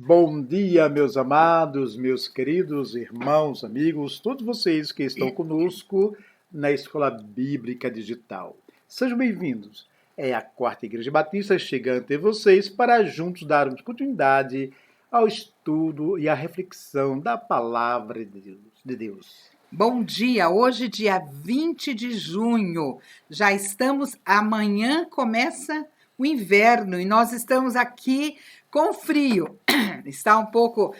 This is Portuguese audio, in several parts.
Bom dia, meus amados, meus queridos irmãos, amigos, todos vocês que estão conosco na Escola Bíblica Digital. Sejam bem-vindos. É a Quarta Igreja Batista chegando até vocês para juntos darmos continuidade ao estudo e à reflexão da Palavra de Deus. Bom dia, hoje dia 20 de junho, já estamos, amanhã começa o inverno e nós estamos aqui com frio. Está um pouco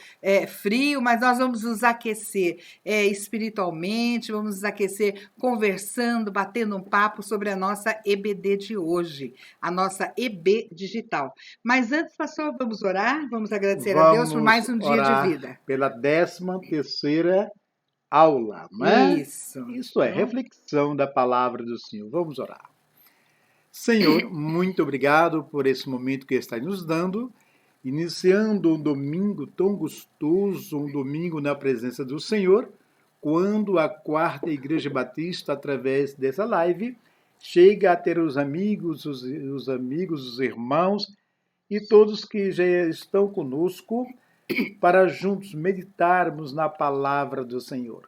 frio, mas nós vamos nos aquecer espiritualmente, vamos nos aquecer conversando, batendo um papo sobre a nossa EBD de hoje, a nossa EB digital. Mas antes, pastor, vamos orar, vamos agradecer a Deus por mais um dia de vida. Pela 13ª aula, né? Isso é, reflexão da palavra do Senhor. Vamos orar. Senhor, muito obrigado por esse momento que está nos dando, iniciando um domingo tão gostoso, um domingo na presença do Senhor, quando a Quarta Igreja Batista, através dessa live, chega a ter os amigos, os irmãos e todos que já estão conosco, para juntos meditarmos na palavra do Senhor.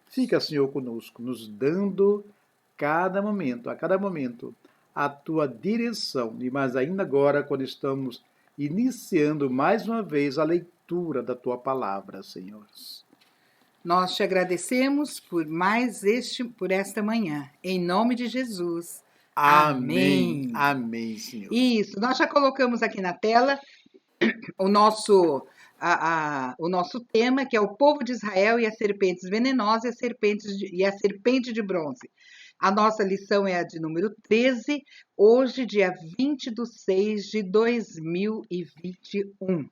Fica, Senhor, conosco, nos dando a cada momento, a tua direção. E mais ainda agora, quando estamos iniciando mais uma vez a leitura da tua palavra, Senhor. Nós te agradecemos por esta manhã. Em nome de Jesus. Amém. Amém, Senhor. Isso, nós já colocamos aqui na tela o nosso tema, que é o povo de Israel e as serpentes venenosas e a serpente de bronze. A nossa lição é a de número 13, hoje, dia 20/6/2021.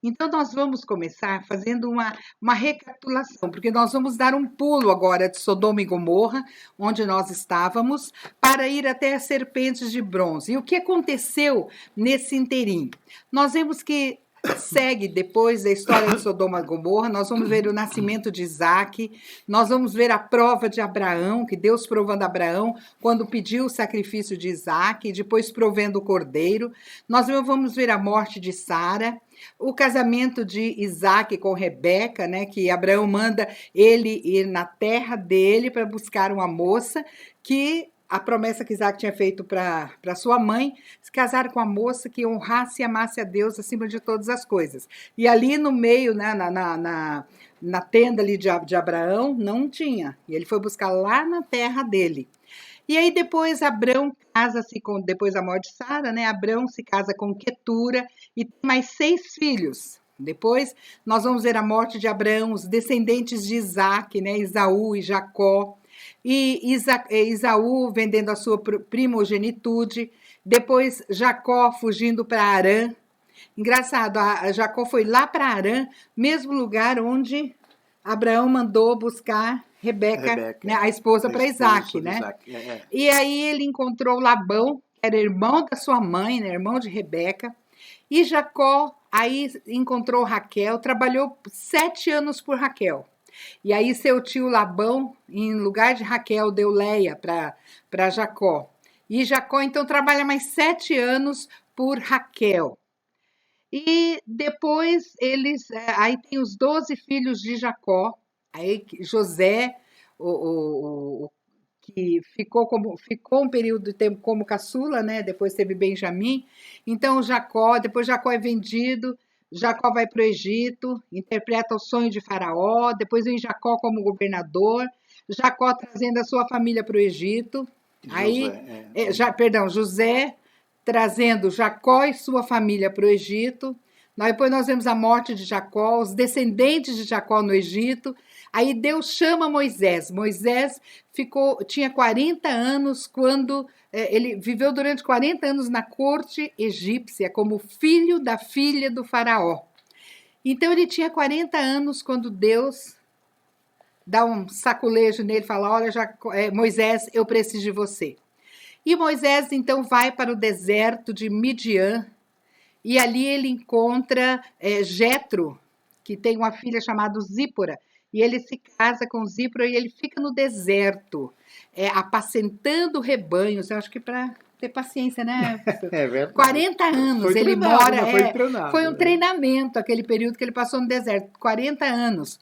Então, nós vamos começar fazendo uma recapitulação, porque nós vamos dar um pulo agora de Sodoma e Gomorra, onde nós estávamos, para ir até as serpentes de bronze. E o que aconteceu nesse inteirinho? Nós vemos que segue depois da história de Sodoma e Gomorra, nós vamos ver o nascimento de Isaac, nós vamos ver a prova de Abraão, que Deus provando Abraão quando pediu o sacrifício de Isaac, depois provendo o cordeiro. Nós vamos ver a morte de Sara, o casamento de Isaac com Rebeca, né, que Abraão manda ele ir na terra dele para buscar uma moça que a promessa que Isaac tinha feito para sua mãe, se casar com a moça que honrasse e amasse a Deus acima de todas as coisas. E ali no meio, né, na tenda ali de Abraão, não tinha. E ele foi buscar lá na terra dele. E aí depois Abrão casa-se depois da morte de Sara, né? Abrão se casa com Quetura e tem mais 6 filhos. Depois nós vamos ver a morte de Abraão, os descendentes de Isaac, né? Esaú e Jacó. E Esaú vendendo a sua primogenitude, depois Jacó fugindo para Harã. Engraçado, Jacó foi lá para Harã, mesmo lugar onde Abraão mandou buscar Rebeca, né, a esposa para Isaac, né? Isaac. E aí ele encontrou Labão, que era irmão da sua mãe, né, irmão de Rebeca, e Jacó aí encontrou Raquel, trabalhou 7 anos por Raquel. E aí seu tio Labão, em lugar de Raquel, deu Leia para Jacó. E Jacó, então, trabalha mais 7 anos por Raquel. E depois aí tem os 12 filhos de Jacó. Aí José, que ficou um período de tempo como caçula, né? Depois teve Benjamim. Então depois Jacó é vendido. Jacó vai para o Egito, interpreta o sonho de Faraó, depois vem Jacó como governador, Jacó trazendo a sua família para o Egito, José trazendo Jacó e sua família para o Egito, depois nós vemos a morte de Jacó, os descendentes de Jacó no Egito. Aí Deus chama Moisés. Moisés tinha 40 anos quando ele viveu durante 40 anos na corte egípcia como filho da filha do faraó. Então ele tinha 40 anos quando Deus dá um saculejo nele e fala: olha, Moisés, eu preciso de você. E Moisés então vai para o deserto de Midian e ali ele encontra Jetro, que tem uma filha chamada Zípora. E ele se casa com Zípora e ele fica no deserto, apacentando rebanhos, eu acho que para ter paciência, né? É verdade. 40 anos Foi ele treinado, mora. né? Foi treinado, Foi um né? treinamento, aquele período que ele passou no deserto, 40 anos.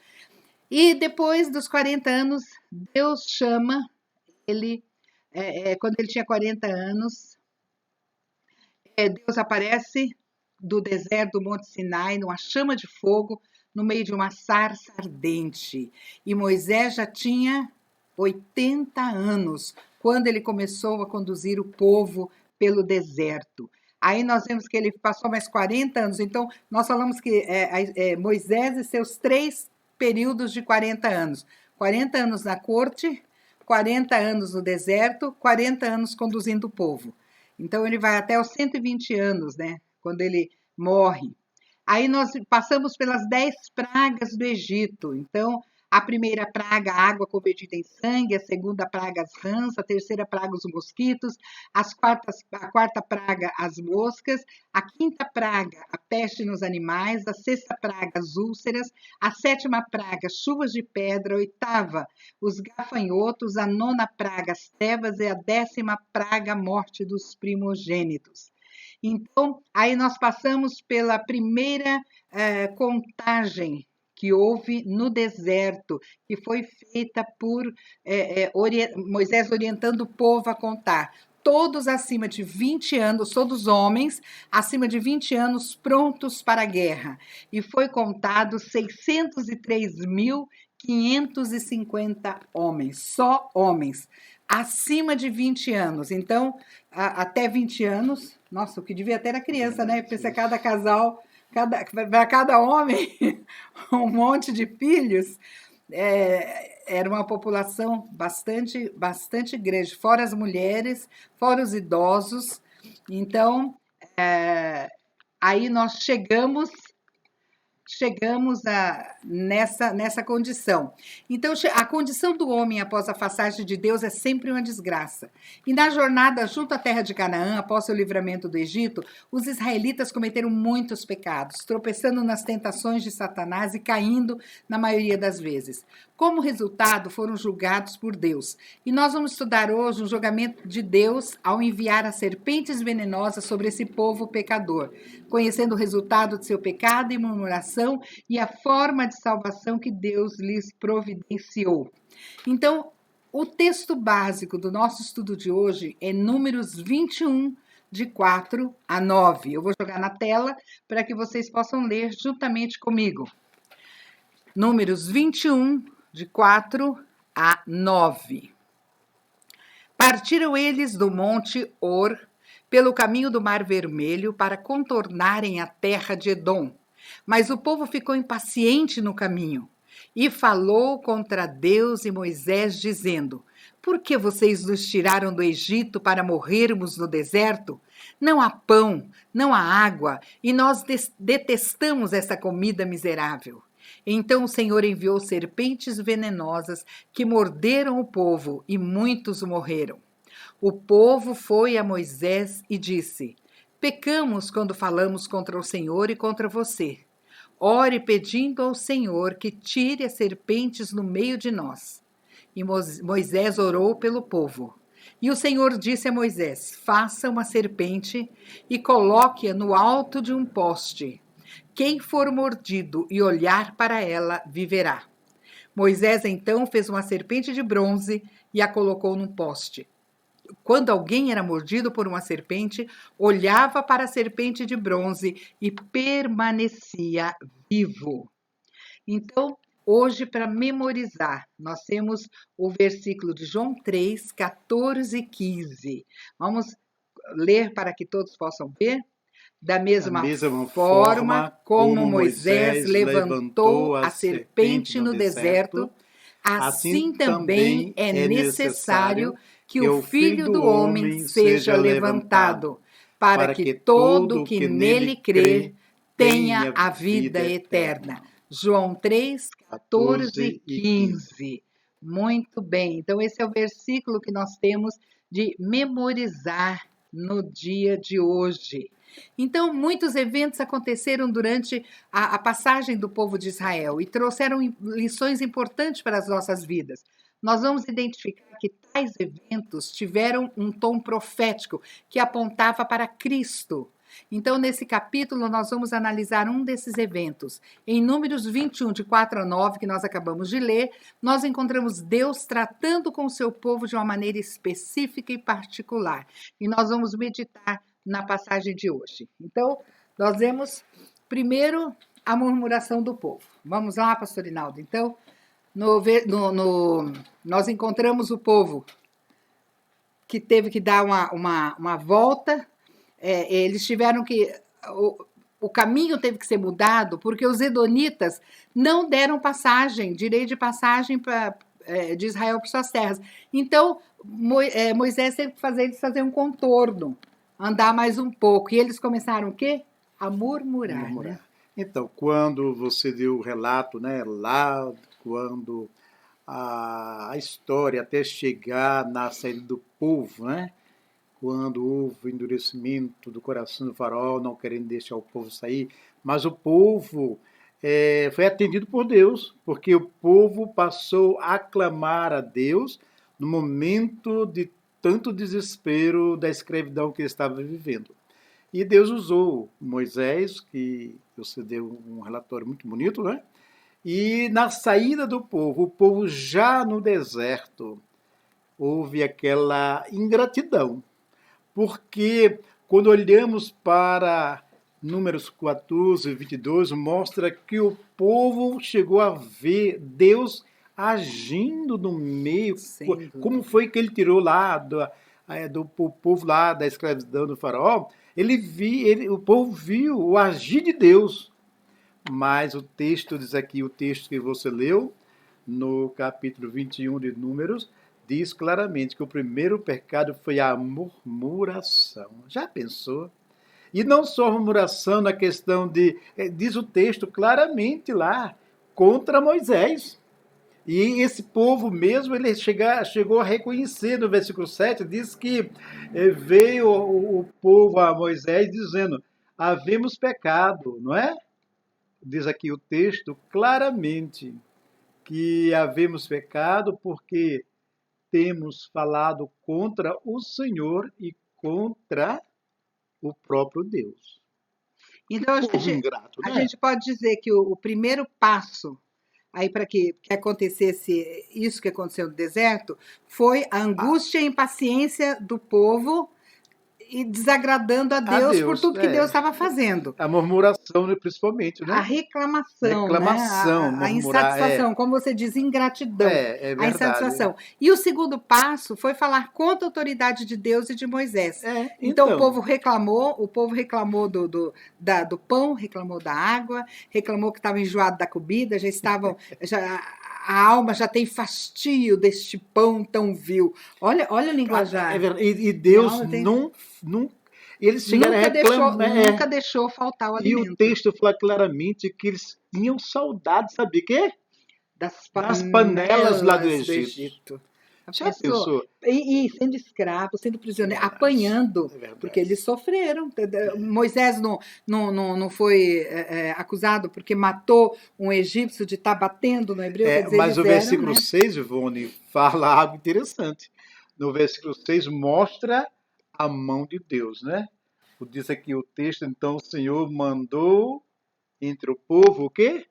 E depois dos 40 anos, Deus chama ele, quando ele tinha 40 anos, Deus aparece do deserto do Monte Sinai, numa chama de fogo, no meio de uma sarça ardente. E Moisés já tinha 80 anos quando ele começou a conduzir o povo pelo deserto. Aí nós vemos que ele passou mais 40 anos. Então, nós falamos que Moisés e seus 3 períodos de 40 anos. 40 anos na corte, 40 anos no deserto, 40 anos conduzindo o povo. Então, ele vai até os 120 anos, né? Quando ele morre. Aí nós passamos pelas 10 pragas do Egito. Então, a primeira praga, a água convertida em sangue, a segunda praga, as rãs, a terceira praga, os mosquitos, a quarta praga, as moscas, a quinta praga, a peste nos animais, a sexta praga, as úlceras, a sétima praga, chuvas de pedra, a oitava, os gafanhotos, a nona praga, as trevas e a 10ª praga, a morte dos primogênitos. Então, aí nós passamos pela primeira contagem que houve no deserto, que foi feita por Moisés orientando o povo a contar. Todos acima de 20 anos, todos homens acima de 20 anos prontos para a guerra. E foi contado 603.550 homens, só homens, acima de 20 anos. Então, até 20 anos, nossa, o que devia ter era criança, né? Pensa cada casal, para cada homem, um monte de filhos. Era uma população bastante grande, fora as mulheres, fora os idosos. Então, aí nós chegamos nessa condição. Então, a condição do homem após a passagem de Deus é sempre uma desgraça. E na jornada junto à terra de Canaã, após seu livramento do Egito, os israelitas cometeram muitos pecados, tropeçando nas tentações de Satanás e caindo na maioria das vezes. Como resultado, foram julgados por Deus. E nós vamos estudar hoje o julgamento de Deus ao enviar as serpentes venenosas sobre esse povo pecador, conhecendo o resultado de seu pecado e murmuração e a forma de salvação que Deus lhes providenciou. Então, o texto básico do nosso estudo de hoje é Números 21, de 4 a 9. Eu vou jogar na tela para que vocês possam ler juntamente comigo. Números 21, de 4 a 9. Partiram eles do monte Or, pelo caminho do Mar Vermelho, para contornarem a terra de Edom. Mas o povo ficou impaciente no caminho e falou contra Deus e Moisés, dizendo: Por que vocês nos tiraram do Egito para morrermos no deserto? Não há pão, não há água, e nós detestamos essa comida miserável. Então o Senhor enviou serpentes venenosas que morderam o povo, e muitos morreram. O povo foi a Moisés e disse: Pecamos quando falamos contra o Senhor e contra você. Ore pedindo ao Senhor que tire as serpentes no meio de nós. E Moisés orou pelo povo. E o Senhor disse a Moisés: Faça uma serpente e coloque-a no alto de um poste. Quem for mordido e olhar para ela, viverá. Moisés então fez uma serpente de bronze e a colocou num poste. Quando alguém era mordido por uma serpente, olhava para a serpente de bronze e permanecia vivo. Então, hoje, para memorizar, nós temos o versículo de João 3, 14 e 15. Vamos ler para que todos possam ver? Da mesma forma como Moisés levantou a serpente no deserto, assim também é necessário que o Filho do Homem seja levantado, para que todo que nele crê tenha a vida eterna. João 3, 14 e 15. Muito bem. Então, esse é o versículo que nós temos de memorizar no dia de hoje. Então, muitos eventos aconteceram durante a passagem do povo de Israel e trouxeram lições importantes para as nossas vidas. nós vamos identificar que tais eventos tiveram um tom profético que apontava para Cristo. Então, nesse capítulo, nós vamos analisar um desses eventos. Em Números 21, de 4 a 9, que nós acabamos de ler, nós encontramos Deus tratando com o seu povo de uma maneira específica e particular. E nós vamos meditar na passagem de hoje. Então, nós vemos primeiro a murmuração do povo. Vamos lá, pastor Inaldo. Então, nós encontramos o povo que teve que dar uma volta. Eles tiveram que... O caminho teve que ser mudado porque os edonitas não deram direito de passagem de Israel para suas terras. Então, Moisés teve que fazer um contorno, andar mais um pouco. E eles começaram o quê? A murmurar. Né? Então, quando você deu o relato, né, lá, quando a história até chegar na saída do povo, né, quando houve o endurecimento do coração do faraó, não querendo deixar o povo sair, mas o povo foi atendido por Deus, porque o povo passou a clamar a Deus no momento de tanto desespero da escravidão que ele estava vivendo. E Deus usou Moisés, que você deu um relatório muito bonito, né? E na saída do povo, o povo já no deserto, houve aquela ingratidão. Porque quando olhamos para Números 14, 22, mostra que o povo chegou a ver Deus agindo no meio. Como foi que ele tirou lá do povo lá da escravidão do faraó? O povo viu o agir de Deus. Mas o texto diz aqui, o texto que você leu, no capítulo 21 de Números, diz claramente que o primeiro pecado foi a murmuração. Já pensou? E não só a murmuração na questão de... Diz o texto claramente lá, contra Moisés. E esse povo mesmo, ele chegou a reconhecer, no versículo 7, diz que veio o povo a Moisés dizendo, havemos pecado, não é? Diz aqui o texto claramente que havemos pecado porque temos falado contra o Senhor e contra o próprio Deus. Então, a gente pode dizer que o primeiro passo aí para que acontecesse isso que aconteceu no deserto foi a angústia e impaciência do povo e desagradando a Deus por tudo que Deus estava fazendo. A murmuração, principalmente, né? A reclamação, né? A insatisfação, como você diz, ingratidão. A insatisfação. E o segundo passo foi falar contra a autoridade de Deus e de Moisés. Então o povo reclamou do pão, reclamou da água, reclamou que estava enjoado da comida, a alma já tem fastio deste pão tão vil. Olha a linguajar. E Deus eles chegaram a reclamar. Nunca deixou faltar o alimento. E o texto fala claramente que eles tinham saudade, sabe o quê? Das panelas lá do Egito. Já pensou? E sendo escravo, sendo prisioneiro, apanhando, porque eles sofreram. Moisés não foi acusado porque matou um egípcio de estar batendo no hebreu. Quer dizer, mas o versículo 6, Ivone, fala algo interessante. No versículo 6 mostra a mão de Deus, né? Diz aqui o texto, então o Senhor mandou entre o povo o quê?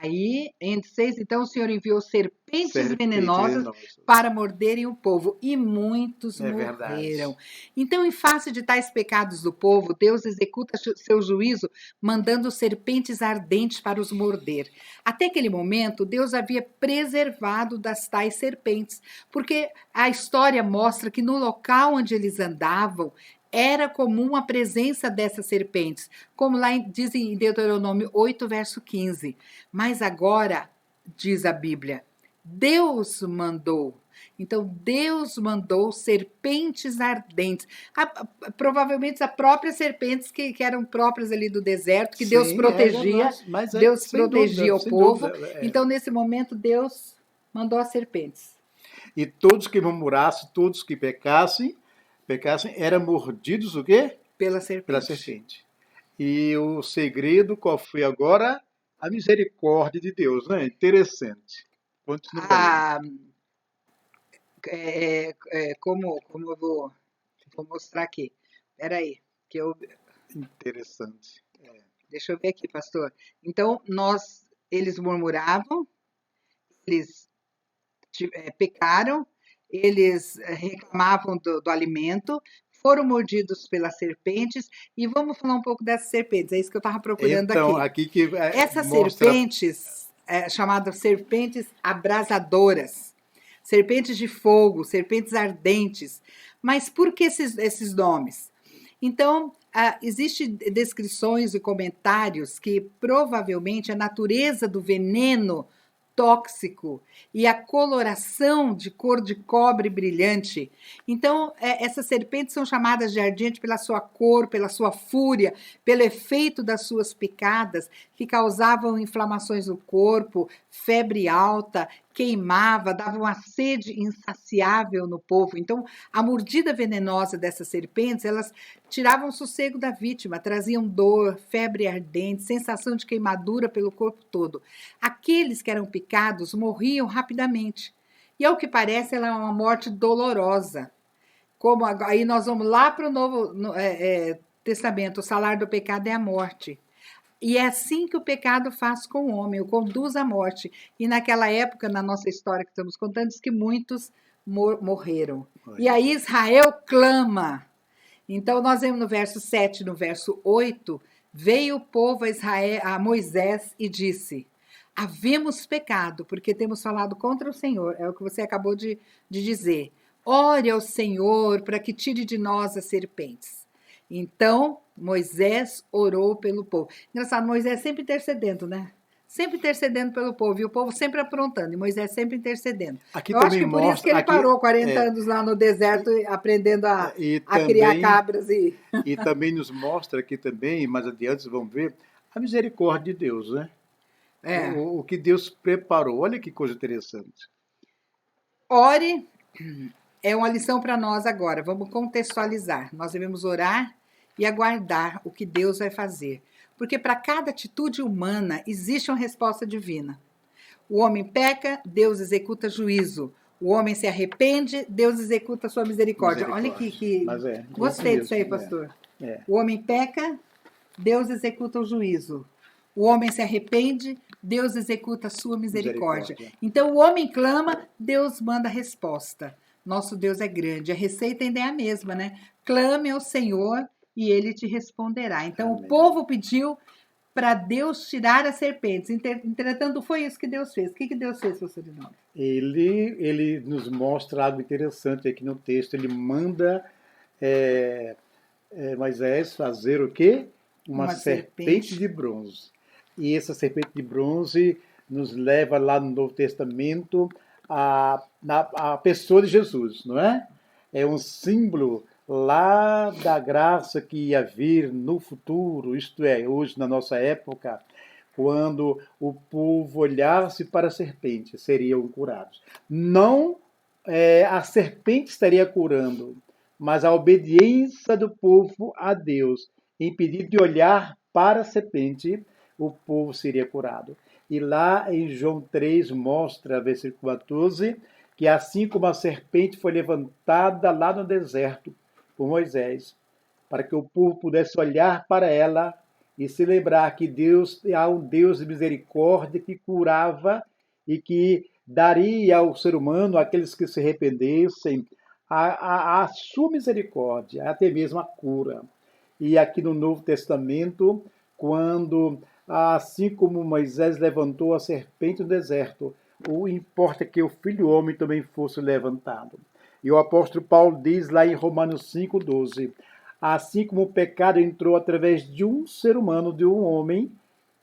Aí, entre 6, então o Senhor enviou serpentes venenosas para morderem o povo, e muitos morreram. Verdade. Então, em face de tais pecados do povo, Deus executa seu juízo, mandando serpentes ardentes para os morder. Até aquele momento, Deus havia preservado das tais serpentes, porque a história mostra que no local onde eles andavam, era comum a presença dessas serpentes, como lá diz em Deuteronômio 8, verso 15. Mas agora, diz a Bíblia, Deus mandou. Então, Deus mandou serpentes ardentes. Provavelmente as próprias serpentes que eram próprias ali do deserto, que Deus protegia. Deus protegia o povo. Então, nesse momento, Deus mandou as serpentes. E todos que murmurassem, todos que pecassem, eram mordidos o quê? Pela serpente. Pela serpente. E o segredo, qual foi agora? A misericórdia de Deus, né? Interessante. Continua aí. como eu vou mostrar aqui. Espera aí, que eu... Interessante. Deixa eu ver aqui, pastor. Então, eles murmuravam, eles pecaram, eles reclamavam do alimento, foram mordidos pelas serpentes, e vamos falar um pouco dessas serpentes, é isso que eu estava procurando então, aqui. que Essas mostra... serpentes, chamadas serpentes abrasadoras, serpentes de fogo, serpentes ardentes. Mas por que esses nomes? Então, existem descrições e comentários que provavelmente a natureza do veneno tóxico e a coloração de cor de cobre brilhante. Então, essas serpentes são chamadas de ardente pela sua cor, pela sua fúria, pelo efeito das suas picadas, que causavam inflamações no corpo, febre alta, queimava, dava uma sede insaciável no povo. Então, a mordida venenosa dessas serpentes, elas tiravam o sossego da vítima, traziam dor, febre ardente, sensação de queimadura pelo corpo todo. Aqueles que eram picados morriam rapidamente. E ao que parece, ela é uma morte dolorosa. Como aí nós vamos lá para o Novo Testamento, o salário do pecado é a morte. E é assim que o pecado faz com o homem, o conduz à morte. E naquela época, na nossa história que estamos contando, diz que muitos morreram. E aí Israel clama. Então, nós vemos no verso 7, no verso 8, veio o povo a Moisés e disse: havemos pecado, porque temos falado contra o Senhor. É o que você acabou de dizer. Ore ao Senhor para que tire de nós as serpentes. Então, Moisés orou pelo povo. Engraçado, Moisés sempre intercedendo, né? Sempre intercedendo pelo povo, e o povo sempre aprontando, e Moisés sempre intercedendo. Aqui eu acho que por isso que ele parou 40 anos lá no deserto, aprendendo a criar cabras. E também nos mostra aqui também, mais adiante, vocês vão ver, a misericórdia de Deus, né? O que Deus preparou. Olha que coisa interessante. Ore é uma lição para nós agora. Vamos contextualizar. Nós devemos orar e aguardar o que Deus vai fazer. Porque para cada atitude humana existe uma resposta divina. O homem peca, Deus executa juízo. O homem se arrepende, Deus executa sua misericórdia. Olha que gostei disso aí, pastor. O homem peca, Deus executa o juízo. O homem se arrepende, Deus executa a sua misericórdia. Então, o homem clama, Deus manda a resposta. Nosso Deus é grande. A receita ainda é a mesma, né? Clame ao Senhor e ele te responderá. Então, o povo pediu para Deus tirar as serpentes. Entretanto, foi isso que Deus fez. O que Deus fez, pastor Rinaldo? Ele nos mostra algo interessante aqui no texto. Ele manda Moisés fazer o quê? Uma serpente de bronze. E essa serpente de bronze nos leva lá no Novo Testamento a pessoa de Jesus, não é? É um símbolo lá da graça que ia vir no futuro, isto é, hoje na nossa época, quando o povo olhasse para a serpente, seriam curados. Não a serpente estaria curando, mas a obediência do povo a Deus, impedido de olhar para a serpente, o povo seria curado. E lá em João 3 mostra, versículo 14, que assim como a serpente foi levantada lá no deserto por Moisés, para que o povo pudesse olhar para ela e se lembrar que Deus é um Deus de misericórdia que curava e que daria ao ser humano, àqueles que se arrependessem, a sua misericórdia, até mesmo a cura. E aqui no Novo Testamento, quando, assim como Moisés levantou a serpente no deserto, o importa que o Filho do Homem também fosse levantado. E o apóstolo Paulo diz lá em Romanos 5,12, assim como o pecado entrou através de um ser humano, de um homem,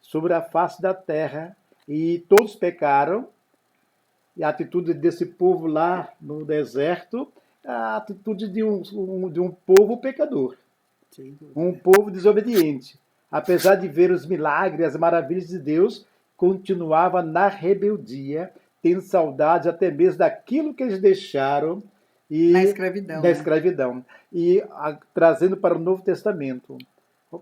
sobre a face da terra, e todos pecaram, e a atitude desse povo lá no deserto, a atitude de um povo pecador, um povo desobediente. Apesar de ver os milagres, as maravilhas de Deus, continuava na rebeldia, tendo saudade até mesmo daquilo que eles deixaram na escravidão. Da escravidão. E trazendo para o Novo Testamento,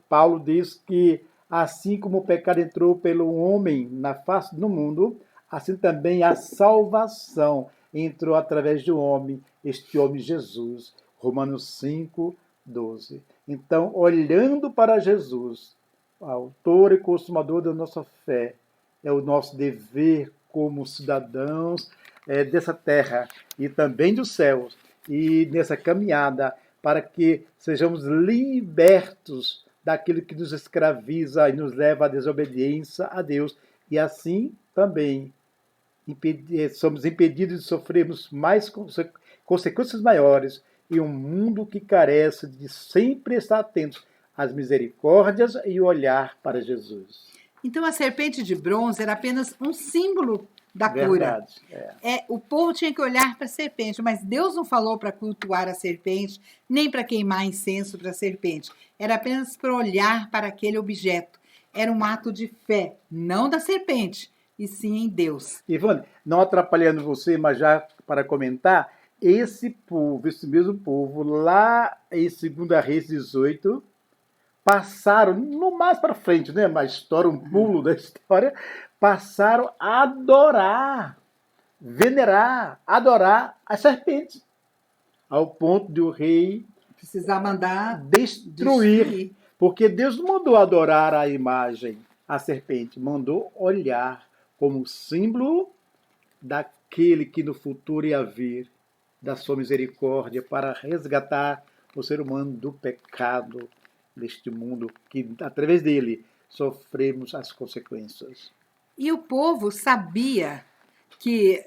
Paulo diz que assim como o pecado entrou pelo homem na face do mundo, assim também a salvação entrou através do homem, este homem Jesus. Romanos 5, 12. Então, olhando para Jesus, autor e consumador da nossa fé, é o nosso dever como cidadãos dessa terra e também dos céus, e nessa caminhada para que sejamos libertos daquilo que nos escraviza e nos leva à desobediência a Deus, e assim também somos impedidos de sofrermos mais consequências maiores em um mundo que carece de sempre estar atentos às misericórdias e olhar para Jesus. Então a serpente de bronze era apenas um símbolo da cura. Verdade. O povo tinha que olhar para a serpente, mas Deus não falou para cultuar a serpente, nem para queimar incenso para a serpente. Era apenas para olhar para aquele objeto. Era um ato de fé, não da serpente, e sim em Deus. Ivone, não atrapalhando você, mas já para comentar, esse mesmo povo, lá em 2 Reis 18, passaram, no mais para frente, né? Uma história, um pulo da história, passaram a adorar, venerar, adorar a serpente, ao ponto de o rei precisar mandar destruir. Porque Deus não mandou adorar a imagem, a serpente, mandou olhar como símbolo daquele que no futuro ia vir, da sua misericórdia, para resgatar o ser humano do pecado deste mundo, que através dele sofremos as consequências. E o povo sabia que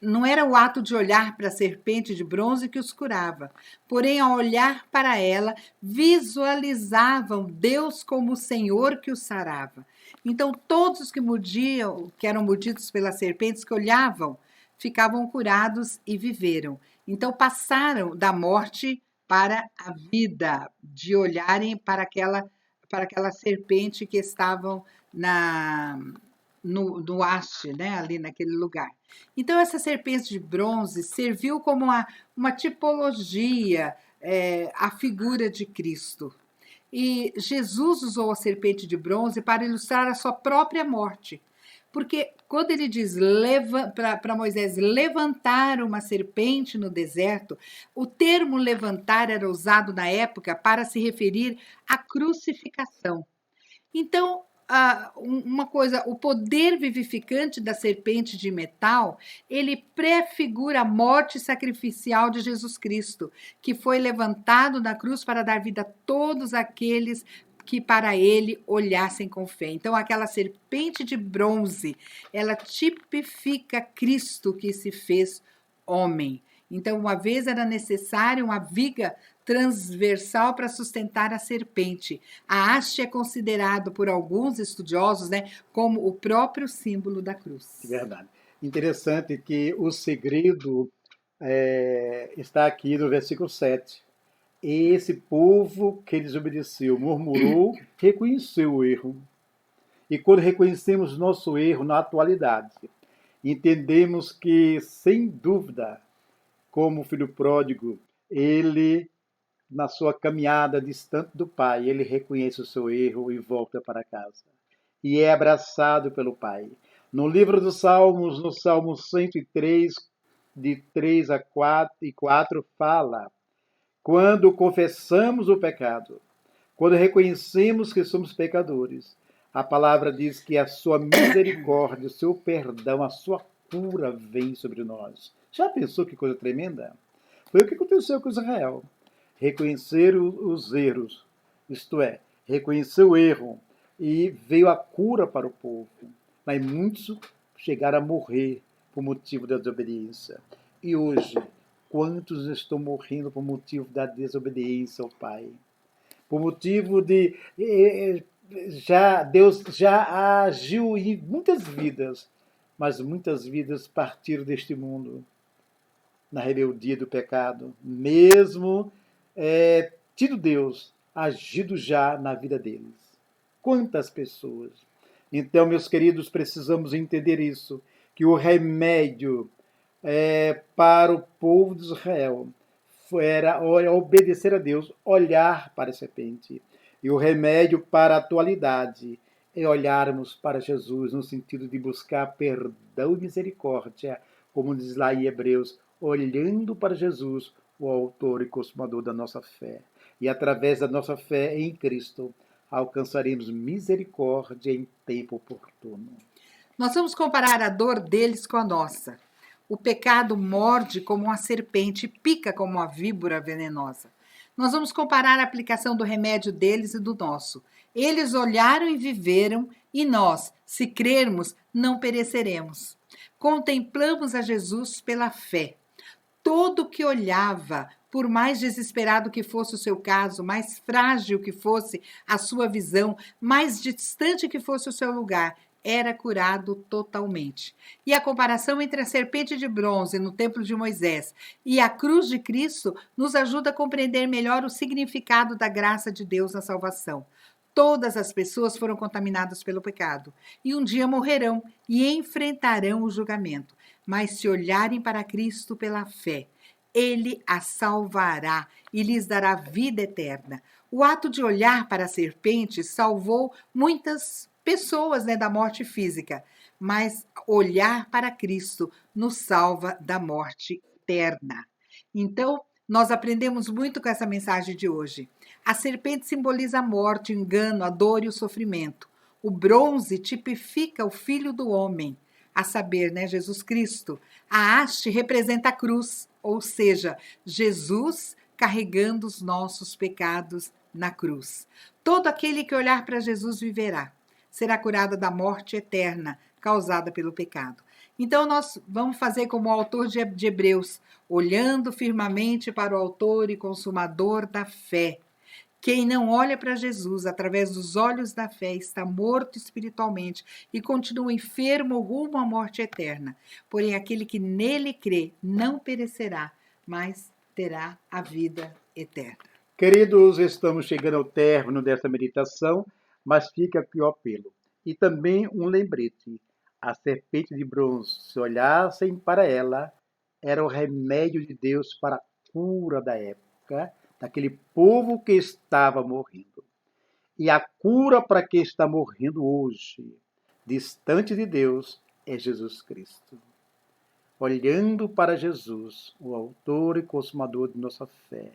não era o ato de olhar para a serpente de bronze que os curava, porém, ao olhar para ela, visualizavam Deus como o Senhor que os sarava. Então, todos os que eram mordidos pelas serpentes, que olhavam, ficavam curados e viveram. Então, passaram da morte para a vida, de olharem para aquela serpente que estavam no haste, né, ali naquele lugar. Então, essa serpente de bronze serviu como uma tipologia, a figura de Cristo. E Jesus usou a serpente de bronze para ilustrar a sua própria morte. Porque quando ele diz para Moisés levantar uma serpente no deserto, o termo levantar era usado na época para se referir à crucificação. Então, uma coisa, o poder vivificante da serpente de metal, ele prefigura a morte sacrificial de Jesus Cristo, que foi levantado na cruz para dar vida a todos aqueles que para ele olhassem com fé. Então, aquela serpente de bronze, ela tipifica Cristo que se fez homem. Então, uma vez era necessário uma viga transversal para sustentar a serpente. A haste é considerado por alguns estudiosos, né, como o próprio símbolo da cruz. Verdade. Interessante que o segredo está aqui no versículo 7. Esse povo que desobedeceu, murmurou, reconheceu o erro. E quando reconhecemos nosso erro na atualidade, entendemos que, sem dúvida, como o filho pródigo, ele, na sua caminhada distante do pai, ele reconhece o seu erro e volta para casa. E é abraçado pelo pai. No livro dos Salmos, no Salmo 103, de 3 a 4, fala: quando confessamos o pecado, quando reconhecemos que somos pecadores, a palavra diz que a sua misericórdia, o seu perdão, a sua cura vem sobre nós. Já pensou que coisa tremenda? Foi o que aconteceu com Israel. Reconhecer os erros, isto é, reconhecer o erro, e veio a cura para o povo. Mas muitos chegaram a morrer por motivo da desobediência. E hoje, quantos estão morrendo por motivo da desobediência ao Pai? Por motivo de... Deus já agiu em muitas vidas, mas muitas vidas partiram deste mundo na rebeldia do pecado, mesmo tido Deus agido já na vida deles. Quantas pessoas! Então, meus queridos, precisamos entender isso, que o remédio para o povo de Israel era obedecer a Deus, olhar para a serpente. E o remédio para a atualidade é olharmos para Jesus no sentido de buscar perdão e misericórdia, como diz lá em Hebreus, olhando para Jesus, o autor e consumador da nossa fé. E através da nossa fé em Cristo, alcançaremos misericórdia em tempo oportuno. Nós vamos comparar a dor deles com a nossa. O pecado morde como uma serpente, pica como uma víbora venenosa. Nós vamos comparar a aplicação do remédio deles e do nosso. Eles olharam e viveram, e nós, se crermos, não pereceremos. Contemplamos a Jesus pela fé. Todo que olhava, por mais desesperado que fosse o seu caso, mais frágil que fosse a sua visão, mais distante que fosse o seu lugar, era curado totalmente. E a comparação entre a serpente de bronze no templo de Moisés e a cruz de Cristo nos ajuda a compreender melhor o significado da graça de Deus na salvação. Todas as pessoas foram contaminadas pelo pecado e um dia morrerão e enfrentarão o julgamento. Mas se olharem para Cristo pela fé, Ele as salvará e lhes dará vida eterna. O ato de olhar para a serpente salvou muitas pessoas, da morte física, mas olhar para Cristo nos salva da morte eterna. Então, nós aprendemos muito com essa mensagem de hoje. A serpente simboliza a morte, o engano, a dor e o sofrimento. O bronze tipifica o Filho do Homem, a saber, Jesus Cristo. A haste representa a cruz, ou seja, Jesus carregando os nossos pecados na cruz. Todo aquele que olhar para Jesus viverá. Será curado da morte eterna causada pelo pecado. Então, nós vamos fazer como o autor de Hebreus, olhando firmemente para o autor e consumador da fé. Quem não olha para Jesus através dos olhos da fé está morto espiritualmente e continua enfermo rumo à morte eterna. Porém, aquele que nele crê não perecerá, mas terá a vida eterna. Queridos, estamos chegando ao término dessa meditação, mas fica aqui o apelo. E também um lembrete. A serpente de bronze, se olhassem para ela, era o remédio de Deus para a cura da época, daquele povo que estava morrendo. E a cura para quem está morrendo hoje, distante de Deus, é Jesus Cristo. Olhando para Jesus, o autor e consumador de nossa fé.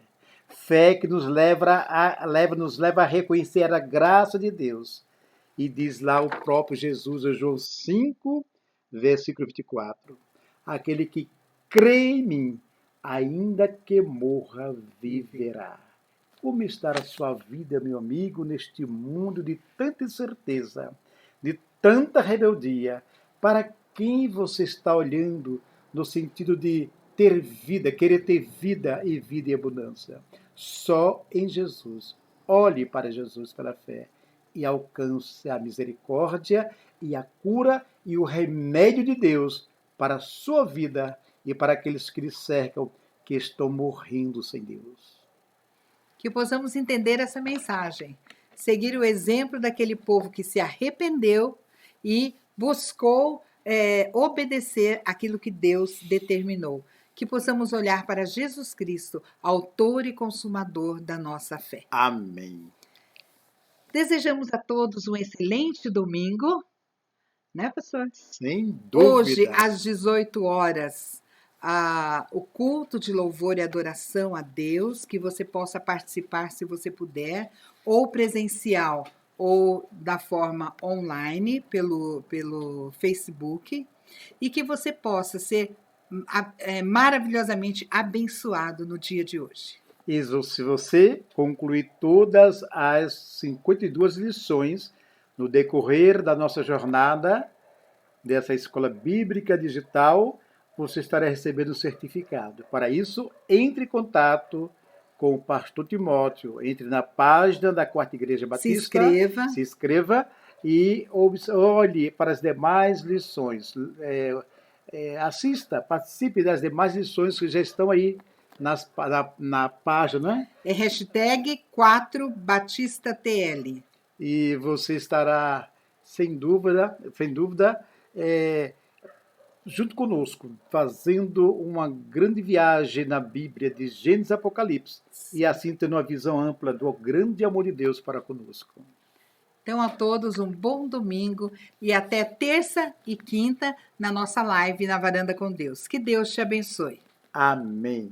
Fé que nos leva a reconhecer a graça de Deus. E diz lá o próprio Jesus, em João 5, versículo 24. Aquele que crê em mim, ainda que morra, viverá. Como está a sua vida, meu amigo, neste mundo de tanta incerteza, de tanta rebeldia? Para quem você está olhando no sentido de ter vida, querer ter vida e vida em abundância? Só em Jesus. Olhe para Jesus pela fé e alcance a misericórdia e a cura e o remédio de Deus para a sua vida e para aqueles que lhe cercam, que estão morrendo sem Deus. Que possamos entender essa mensagem, seguir o exemplo daquele povo que se arrependeu e buscou obedecer aquilo que Deus determinou. Que possamos olhar para Jesus Cristo, autor e consumador da nossa fé. Amém. Desejamos a todos um excelente domingo, né, pastor? Sem dúvida. Hoje, às 18 horas, o culto de louvor e adoração a Deus, que você possa participar se você puder, ou presencial, ou da forma online, pelo Facebook, e que você possa ser maravilhosamente abençoado no dia de hoje. Isso, se você concluir todas as 52 lições no decorrer da nossa jornada dessa escola bíblica digital, você estará recebendo o certificado. Para isso, entre em contato com o pastor Timóteo. Entre na página da Quarta Igreja Batista. Se inscreva e olhe para as demais lições. Assista, participe das demais lições que já estão aí na página, né? É hashtag 4BatistaTL. E você estará, sem dúvida, junto conosco, fazendo uma grande viagem na Bíblia de Gênesis e Apocalipse, e assim tendo uma visão ampla do grande amor de Deus para conosco. Então, a todos um bom domingo e até terça e quinta na nossa live na Varanda com Deus. Que Deus te abençoe. Amém.